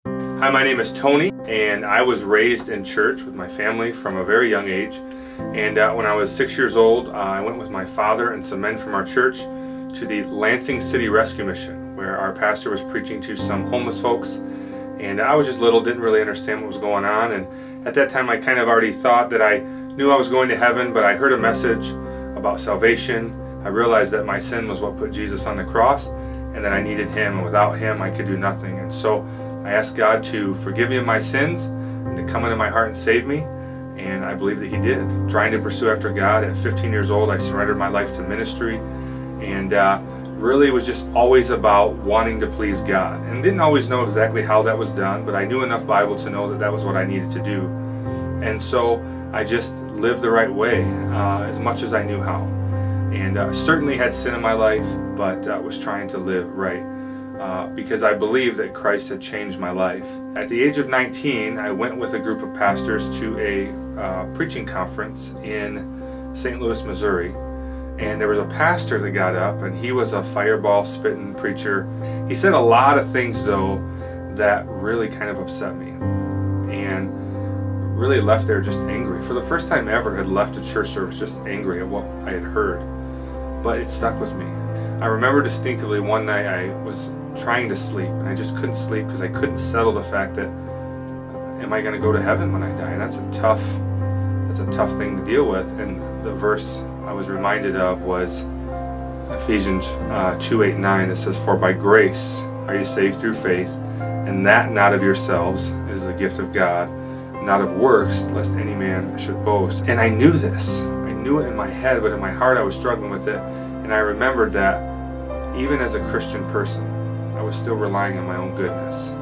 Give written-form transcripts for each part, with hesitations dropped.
Hi, my name is Tony, and I was raised in church with my family from a very young age. And when I was 6 years old, I went with my father and some men from our church to the Lansing City Rescue Mission, where our pastor was preaching to some homeless folks. And I was just little, didn't really understand what was going on. And at that time, I kind of already thought that I knew I was going to heaven, but I heard a message about salvation. I realized that my sin was what put Jesus on the cross, and that I needed Him, and without Him I could do nothing. And so I asked God to forgive me of my sins and to come into my heart and save me, and I believe that He did. Trying to pursue after God, at 15 years old I surrendered my life to ministry, and really was just always about wanting to please God, and didn't always know exactly how that was done, but I knew enough Bible to know that that was what I needed to do. And so I just lived the right way as much as I knew how, and certainly had sin in my life, but was trying to live right because I believed that Christ had changed my life. At the age of 19, I went with a group of pastors to a preaching conference in St. Louis, Missouri. And there was a pastor that got up, and he was a fireball spitting preacher. He said a lot of things, though, that really kind of upset me, and really left there just angry. For the first time ever, had left a church service just angry at what I had heard, but it stuck with me. I remember distinctively one night I was trying to sleep, and I just couldn't sleep because I couldn't settle the fact that, am I going to go to heaven when I die? And that's a tough thing to deal with. And the verse I was reminded of was Ephesians 2:8-9. It says, "For by grace are you saved through faith, and that not of yourselves, it is the gift of God, not of works, lest any man should boast." And I knew this. I knew it in my head, but in my heart I was struggling with it. And I remembered that even as a Christian person, I was still relying on my own goodness.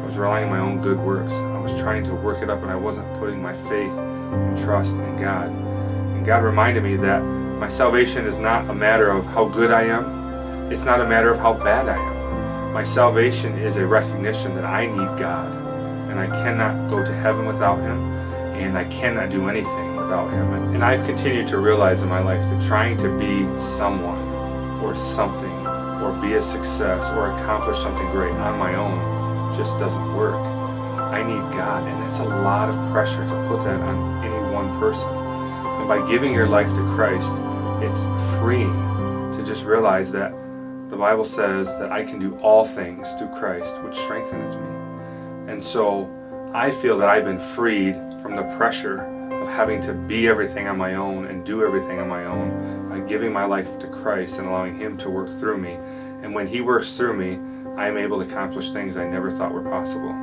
I was relying on my own good works. I was trying to work it up, and I wasn't putting my faith and trust in God. And God reminded me that my salvation is not a matter of how good I am. It's not a matter of how bad I am. My salvation is a recognition that I need God, and I cannot go to heaven without Him, and I cannot do anything without Him. And I've continued to realize in my life that trying to be someone or something, or be a success, or accomplish something great on my own just doesn't work. I need God, and it's a lot of pressure to put that on any one person. And by giving your life to Christ, it's freeing to just realize that the Bible says that I can do all things through Christ, which strengtheneth me. And so I feel that I've been freed from the pressure of having to be everything on my own and do everything on my own by giving my life to Christ and allowing Him to work through me. And when He works through me, I am able to accomplish things I never thought were possible.